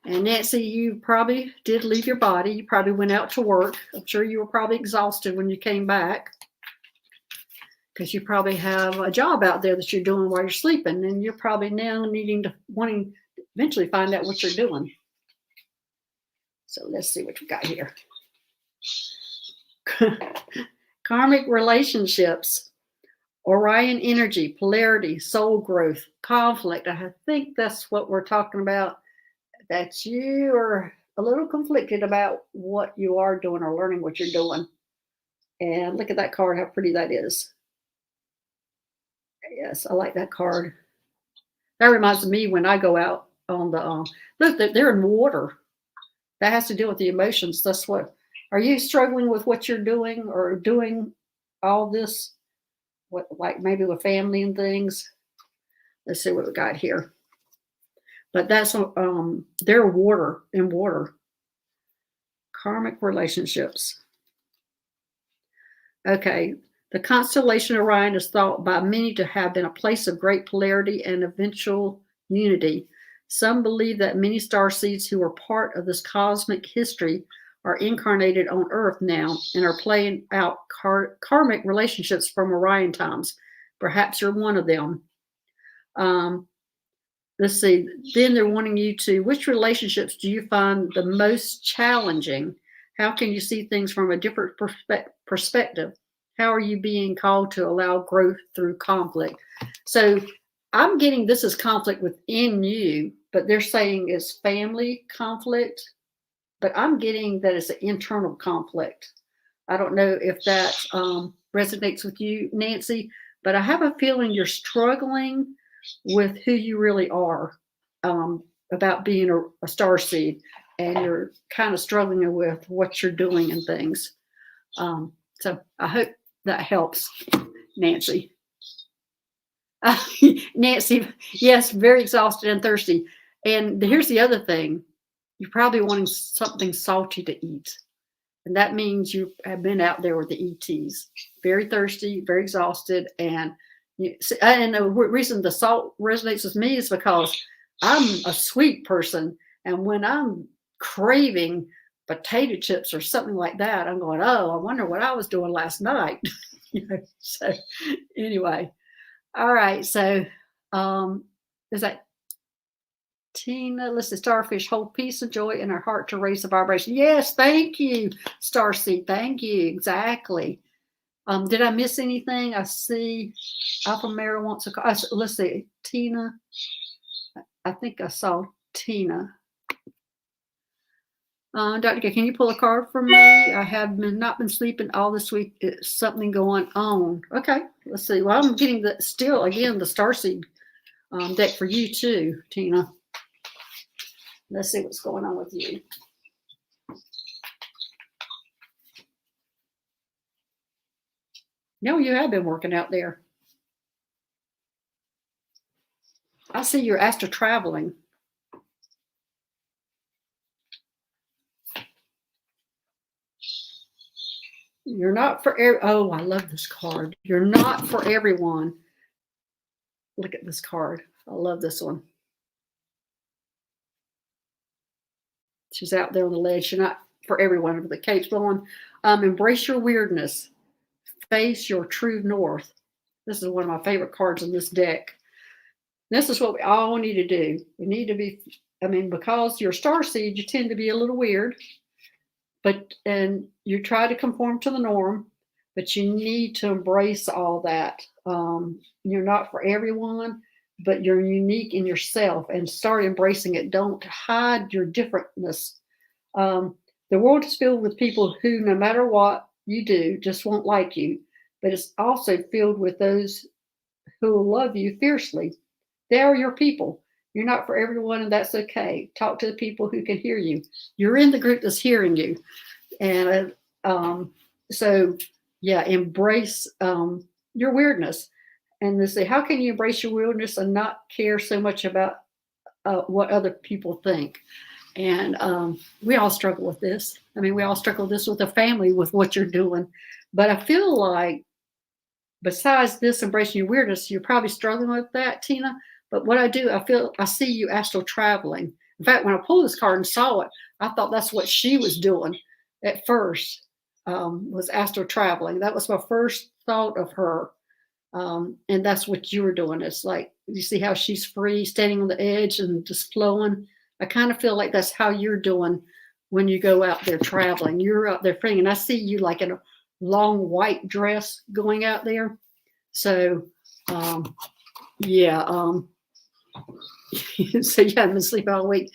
And Nancy, you probably did leave your body. You probably went out to work. I'm sure you were probably exhausted when you came back, because you probably have a job out there that you're doing while you're sleeping, and you're probably now wanting to eventually find out what you're doing. So let's see what we got here. Karmic relationships, Orion energy, polarity, soul growth, conflict. I think that's what we're talking about, that you are a little conflicted about what you are doing or learning what you're doing. And look at that card, how pretty that is. Yes, I like that card. That reminds me when I go out on the, look, they're in water. That has to do with the emotions. That's what, are you struggling with what you're doing or doing all this, what, like maybe with family and things? Let's see what we got here. But that's, they're in water. Karmic relationships. Okay. The constellation Orion is thought by many to have been a place of great polarity and eventual unity. Some believe that many starseeds who were part of this cosmic history are incarnated on Earth now and are playing out karmic relationships from Orion times. Perhaps you're one of them. Let's see. Then they're wanting you to, which relationships do you find the most challenging? How can you see things from a different perspective? How are you being called to allow growth through conflict? So I'm getting this is conflict within you, but they're saying it's family conflict, but I'm getting that it's an internal conflict. I don't know if that resonates with you, Nancy, but I have a feeling you're struggling with who you really are, about being a starseed, and you're kind of struggling with what you're doing and things. So I hope that helps, Nancy. Nancy, yes, very exhausted and thirsty. And here's the other thing. You're probably wanting something salty to eat. And that means you have been out there with the ETs. Very thirsty, very exhausted. And the reason the salt resonates with me is because I'm a sweet person. And when I'm craving potato chips or something like that, I'm going, oh, I wonder what I was doing last night. So anyway, all right. So is that Tina? Listen, Starfish, hold peace and joy in our heart to raise the vibration. Yes, thank you, Starseed. Thank you. Exactly. Did I miss anything? I see Alpha Mara wants to call. Let's see, Tina. I think I saw Tina. Dr. K, can you pull a card for me? I have not been sleeping all this week. It's something going on. Okay, let's see. Well, I'm getting the Starseed deck for you too, Tina. Let's see what's going on with you. No, you have been working out there. I see you're astro traveling. You're not for oh, I love this card. You're not for everyone. Look at this card. I love this one. She's out there on the ledge. You're not for everyone over the cape's blowing. Embrace your weirdness. Face your true north. This is one of my favorite cards in this deck. This is what we all need to do. We need to be, because you're starseed, you tend to be a little weird. And you try to conform to the norm, but you need to embrace all that. You're not for everyone, but you're unique in yourself, and start embracing it. Don't hide your differentness. The world is filled with people who, no matter what you do, just won't like you, but it's also filled with those who will love you fiercely. They are your people. You're not for everyone, and that's okay. Talk to the people who can hear you. You're in the group that's hearing you. And embrace your weirdness. And they say, how can you embrace your weirdness and not care so much about what other people think? And we all struggle with this. We all struggle with this with a family, with what you're doing. But I feel like besides this embracing your weirdness, you're probably struggling with that, Tina. But what I do, I see you astral traveling. In fact, when I pulled this card and saw it, I thought that's what she was doing at first, was astral traveling. That was my first thought of her. And that's what you were doing. It's like, you see how she's free, standing on the edge and just flowing. I kind of feel like that's how you're doing when you go out there traveling. You're out there freeing. And I see you like in a long white dress going out there. So, so you haven't been sleeping all week.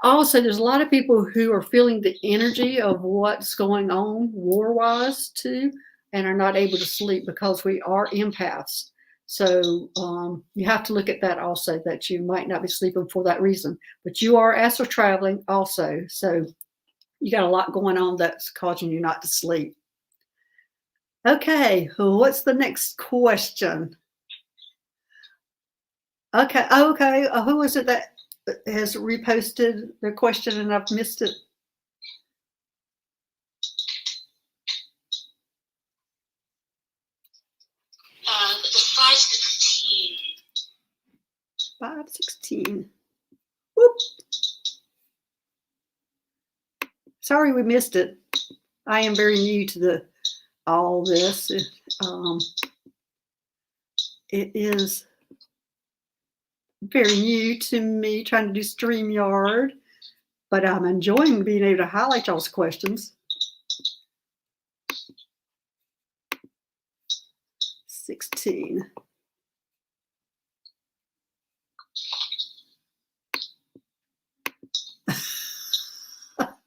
Also, there's a lot of people who are feeling the energy of what's going on war-wise too, and are not able to sleep because we are empaths. So you have to look at that also, that you might not be sleeping for that reason. But you are astral traveling also. So you got a lot going on that's causing you not to sleep. Okay, what's the next question? Okay, who is it that has reposted the question and I've missed it? 5:16. Whoop. Sorry we missed it. I am very new to all this. It is very new to me trying to do StreamYard, but I'm enjoying being able to highlight y'all's questions. 16.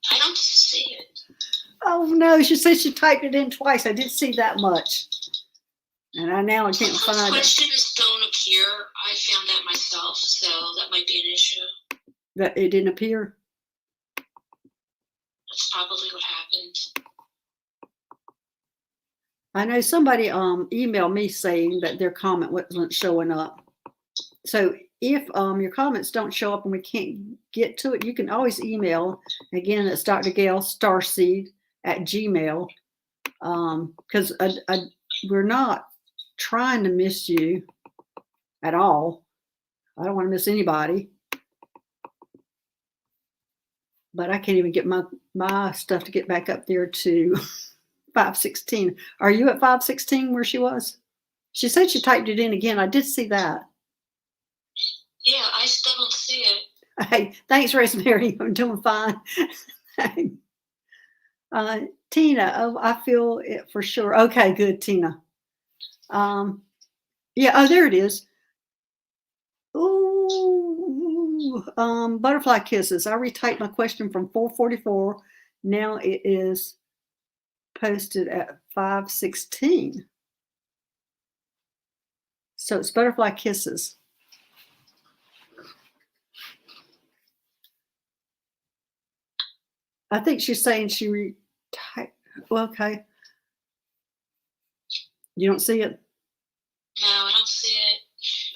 I don't see it. Oh no, she said she typed it in twice. I did see that much. And I can't find it. Questions don't appear. I found that myself, so that might be an issue. That it didn't appear? That's probably what happened. I know somebody emailed me saying that their comment wasn't showing up. So if your comments don't show up and we can't get to it, you can always email. Again, it's Dr. Gail Starseed at Gmail. Because we're not trying to miss you at all. I don't want to miss anybody. But I can't even get my stuff to get back up there to 5:16. Are you at 5:16 where she was? She said she typed it in again. I did see that. Yeah, I still don't see it. Hey, thanks, Rosemary. I'm doing fine. Tina, oh, I feel it for sure. Okay, good, Tina. Yeah, oh, there it is. Ooh, butterfly kisses. I retyped my question from 4:44. Now it is posted at 5:16. So it's butterfly kisses. I think she's saying she retyped. Well, okay. You don't see it? No, I don't see it.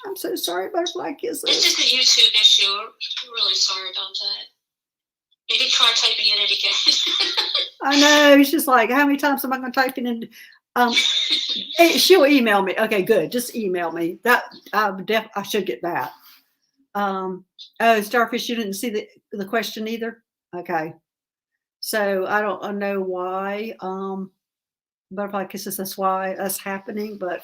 I'm so sorry, butterfly kisses. It's just a YouTube issue. I'm really sorry about that. Maybe try typing it in again. I know. It's just like, how many times am I going to type it in? She'll email me. Okay, good. Just email me. That I should get that. Oh, Starfish, you didn't see the question either? Okay. So I don't know why butterfly kisses, that's why that's happening, but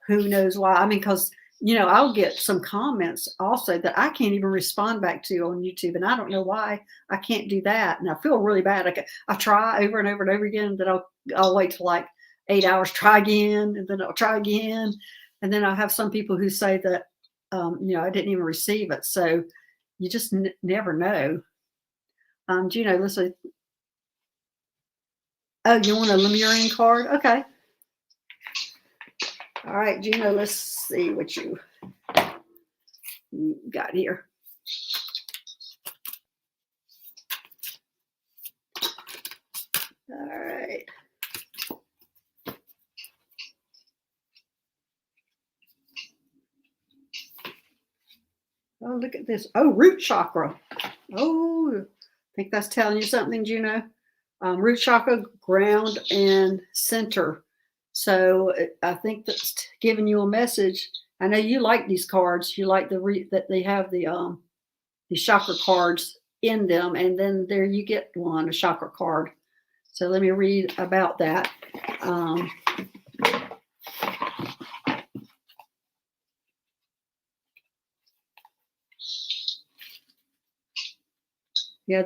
who knows why? I mean, because, I'll get some comments also that I can't even respond back to on YouTube, and I don't know why I can't do that. And I feel really bad. I try over and over and over again, and then I'll wait till like 8 hours, try again, and then I'll try again. And then I'll have some people who say that, I didn't even receive it. So you just never know. Gino, let's see. Oh, you want a Lemurian card? Okay. All right, Gino, let's see what you got here. All right. Oh, look at this. Oh, root chakra. Oh, I think that's telling you something, Juno. Root chakra, ground, and center. So I think that's giving you a message. I know you like these cards. You like that they have the chakra cards in them, and then there you get a chakra card. So let me read about that. Yeah,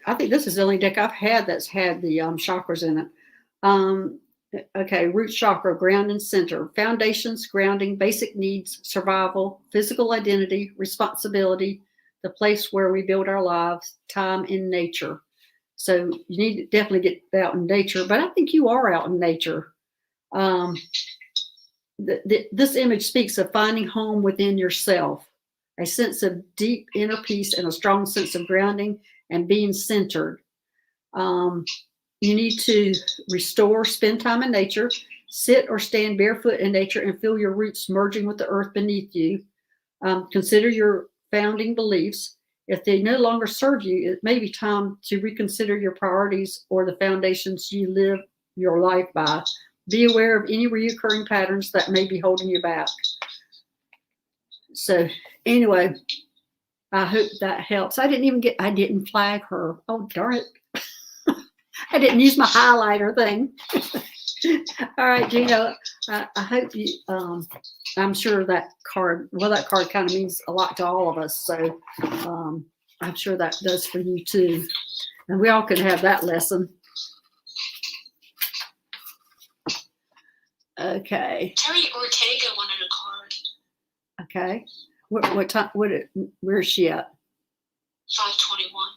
I think this is the only deck I've had that's had the chakras in it. Okay, root chakra, ground and center, foundations, grounding, basic needs, survival, physical identity, responsibility, the place where we build our lives, time in nature. So you need to definitely get out in nature, but I think you are out in nature. This image speaks of finding home within yourself, a sense of deep inner peace and a strong sense of grounding and being centered. You need to restore, spend time in nature, sit or stand barefoot in nature and feel your roots merging with the earth beneath you. Consider your founding beliefs. If they no longer serve you, it may be time to reconsider your priorities or the foundations you live your life by. Be aware of any recurring patterns that may be holding you back. So anyway, I hope that helps. I didn't flag her. Oh, darn it. I didn't use my highlighter thing. All right, Gino, I hope you, I'm sure that card kind of means a lot to all of us. So I'm sure that does for you too. And we all can have that lesson. Okay. Terry Ortega wanted a card. Okay. What time? Where is she at? 521.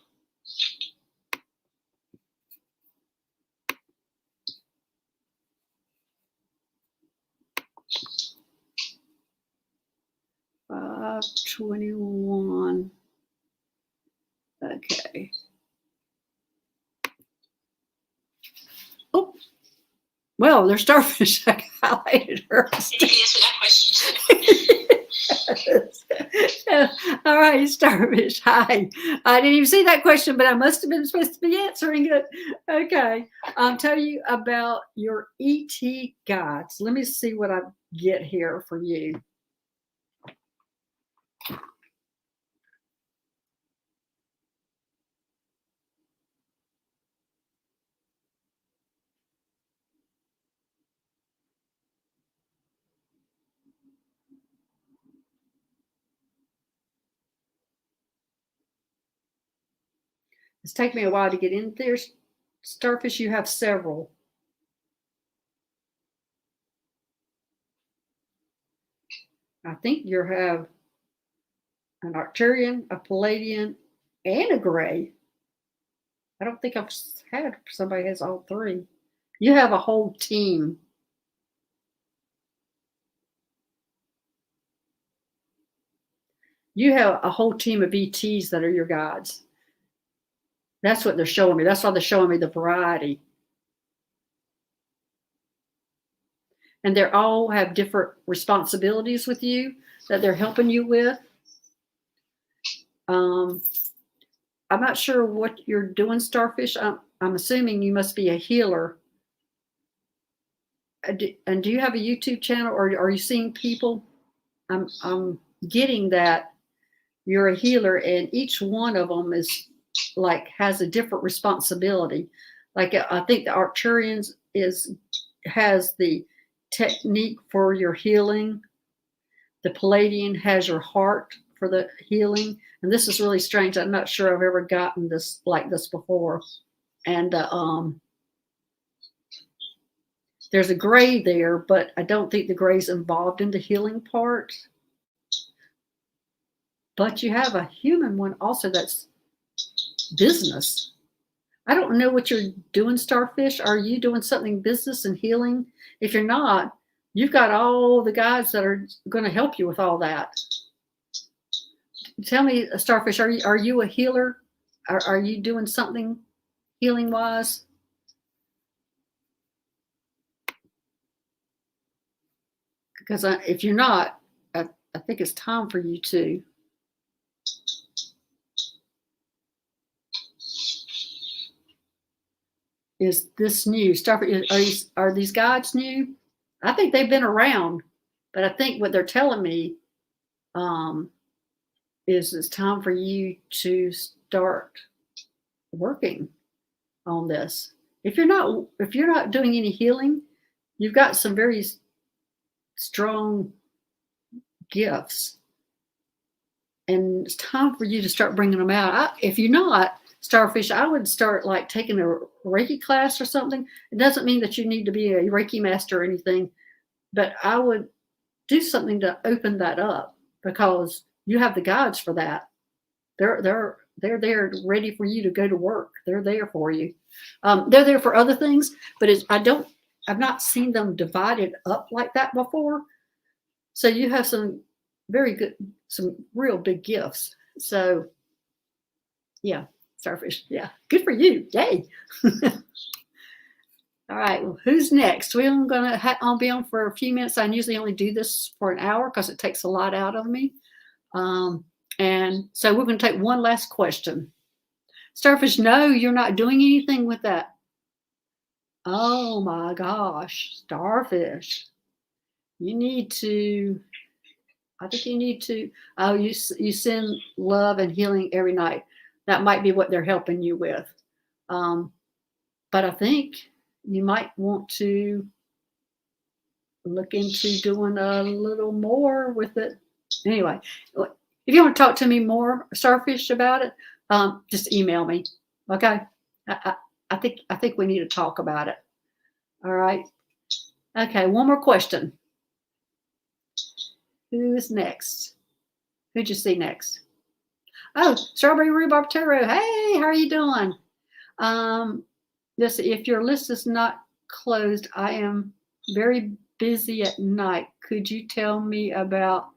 $521. Okay. Oh, well, there's Starfish. I highlighted her. You can answer that question too. All right, Starfish. Hi. I didn't even see that question, but I must have been supposed to be answering it. Okay. I'll tell you about your ET guides. Let me see what I get here for you. It's taken me a while to get in there. Starfish, you have several. I think you have an Arcturian, a Palladian, and a Gray. I don't think I've had somebody has all three. You have a whole team. You have a whole team of ETs that are your guides. That's what they're showing me. That's why they're showing me the variety. And they all have different responsibilities with you that they're helping you with. I'm not sure what you're doing, Starfish. I'm assuming you must be a healer. And do you have a YouTube channel, or are you seeing people? I'm getting that you're a healer, and each one of them is like has a different responsibility. Like I think the Arcturians has the technique for your healing. The Palladian has your heart for the healing. And this is really strange. I'm not sure I've ever gotten this like this before. And there's a Gray there, but I don't think the Gray's involved in the healing part. But you have a human one also that's business. I don't know what you're doing, Starfish. Are you doing something business and healing? If you're not, you've got all the guys that are going to help you with all that. Tell me, Starfish, are you a healer? Are you doing something healing wise? Because if you're not, I think it's time for you to. Is this new? Starfish, are these guides new? I think they've been around, but I think what they're telling me is it's time for you to start working on this. If you're not doing any healing, you've got some very strong gifts, and it's time for you to start bringing them out. If you're not, Starfish, I would start like taking a Reiki class or something. It doesn't mean that you need to be a Reiki master or anything, but I would do something to open that up, because you have the guides for that. They're there ready for you to go to work. They're there for you. They're there for other things, but I've not seen them divided up like that before. So you have some real big gifts. So yeah, Starfish. Yeah, good for you. Yay. All right, well, who's next? I'll be on for a few minutes. I usually only do this for an hour because it takes a lot out of me. And so we're going to take one last question. Starfish, no, you're not doing anything with that. Oh my gosh, Starfish. You need to I think you need to, you send love and healing every night. That might be what they're helping you with. But I think you might want to look into doing a little more with it. Anyway, if you want to talk to me more, Starfish, about it, just email me. Okay. I think we need to talk about it. All right. Okay. One more question. Who is next? Who'd you see next? Oh, Strawberry Rhubarb Tarot. Hey, how are you doing? Listen, if your list is not closed, I am very busy at night. Could you tell me about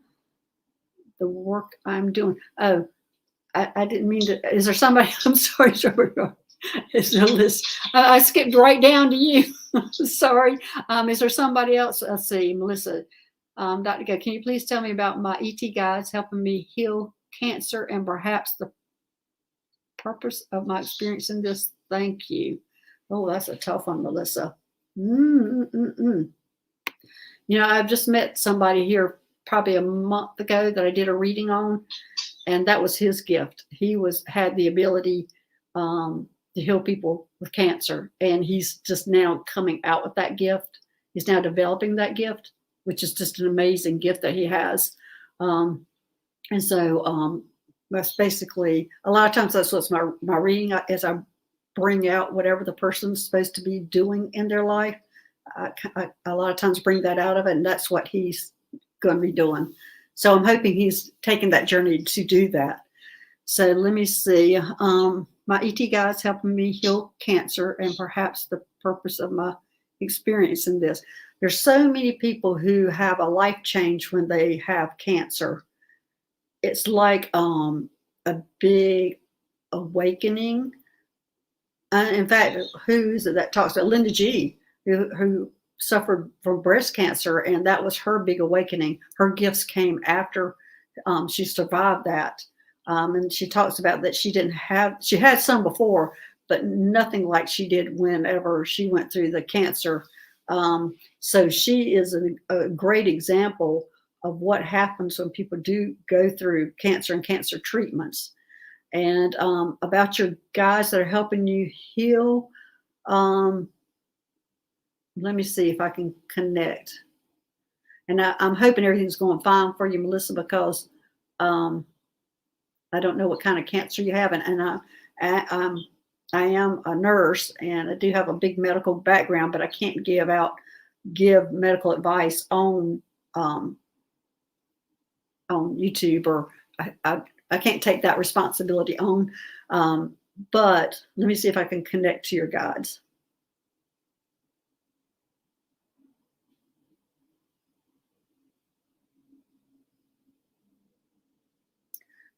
the work I'm doing? Oh, I didn't mean to. Is there somebody? I'm sorry, Strawberry Rhubarb. Is the list? I skipped right down to you. Sorry. Is there somebody else? Let's see, Melissa. Dr. Gail, can you please tell me about my ET guides helping me heal cancer and perhaps the purpose of my experience in this? Thank you. Oh, that's a tough one, Melissa. You know, I've just met somebody here probably a month ago that I did a reading on, and that was his gift. He had the ability to heal people with cancer, and he's just now coming out with that gift. He's now developing that gift, which is just an amazing gift that he has. And so that's basically, a lot of times that's what's my reading, as I bring out whatever the person's supposed to be doing in their life. I a lot of times bring that out of it, and that's what he's going to be doing. So I'm hoping he's taking that journey to do that. So let me see. My ET guides helping me heal cancer and perhaps the purpose of my experience in this. There's so many people who have a life change when they have cancer. It's like a big awakening. In fact, who is it that talks about Linda G, who suffered from breast cancer, and that was her big awakening. Her gifts came after she survived that. And she talks about that she had some before, but nothing like she did whenever she went through the cancer. So she is a great example of what happens when people do go through cancer and cancer treatments. And about your guys that are helping you heal, let me see if I can connect. And I'm hoping everything's going fine for you, Melissa, because I don't know what kind of cancer you have, and I am a nurse, and I do have a big medical background, but I can't give medical advice on YouTube, or I can't take that responsibility on. But let me see if I can connect to your guides.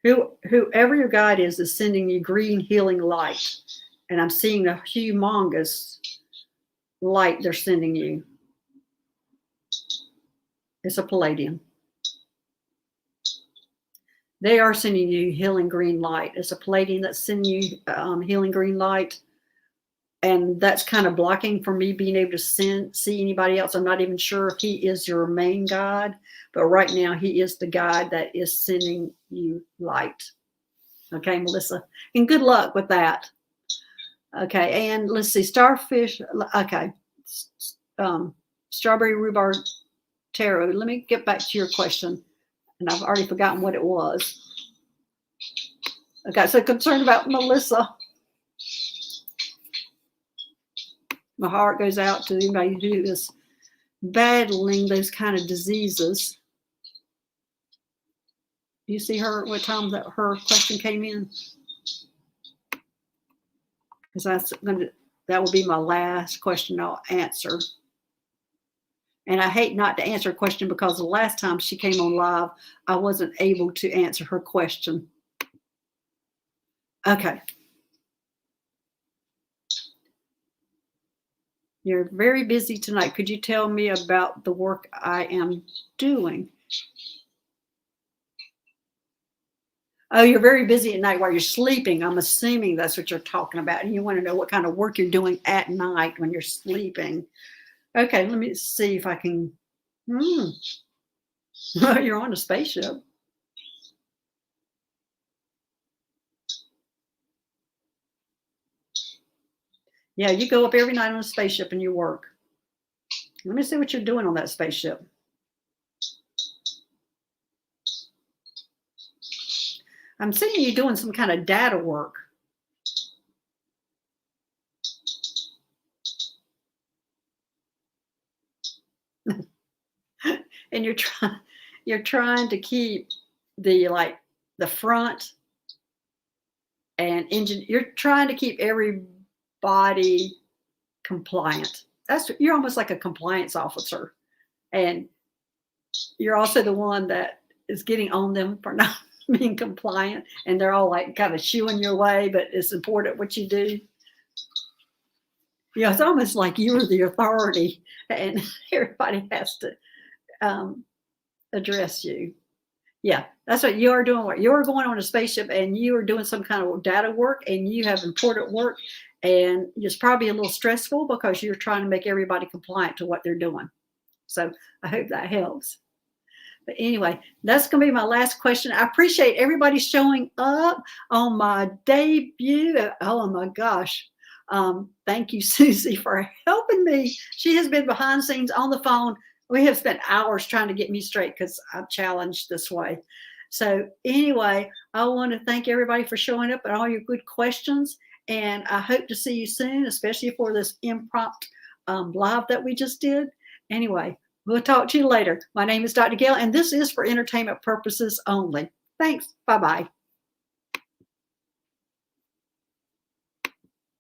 Whoever your guide is sending you green healing light. And I'm seeing a humongous light they're sending you. It's a palladium. They are sending you healing green light. It's a palladium that's sending you healing green light. And that's kind of blocking for me being able to see anybody else. I'm not even sure if he is your main guide, but right now he is the guide that is sending you light. Okay, Melissa. And good luck with that. Okay, and let's see, Starfish. Okay, Strawberry Rhubarb Tarot. Let me get back to your question. And I've already forgotten what it was. Okay, so concerned about Melissa. My heart goes out to anybody who is battling those kind of diseases. You see her, what time that her question came in? Because that will be my last question I'll answer. And I hate not to answer a question because the last time she came on live, I wasn't able to answer her question. Okay. You're very busy tonight. Could you tell me about the work I am doing? Oh, you're very busy at night while you're sleeping. I'm assuming that's what you're talking about. And you want to know what kind of work you're doing at night when you're sleeping. Okay, let me see if I can. Well, you're on a spaceship. Yeah, you go up every night on a spaceship and you work. Let me see what you're doing on that spaceship. I'm seeing you doing some kind of data work. And you're trying to keep the front and engine. You're trying to keep everybody compliant. You're almost like a compliance officer, and you're also the one that is getting on them for not being compliant, and they're all like kind of shooing your way, but it's important what you do. It's almost like you're the authority and everybody has to address you. Yeah, that's what you are doing. What you're going on a spaceship and you are doing some kind of data work and you have important work, and it's probably a little stressful because you're trying to make everybody compliant to what they're doing. So I hope that helps. But anyway, that's going to be my last question. I appreciate everybody showing up on my debut. Oh my gosh. Thank you, Susie, for helping me. She has been behind the scenes on the phone. We have spent hours trying to get me straight because I'm challenged this way. So anyway, I want to thank everybody for showing up and all your good questions. And I hope to see you soon, especially for this impromptu live that we just did. Anyway, we'll talk to you later. My name is Dr. Gail, and this is for entertainment purposes only. Thanks. Bye-bye.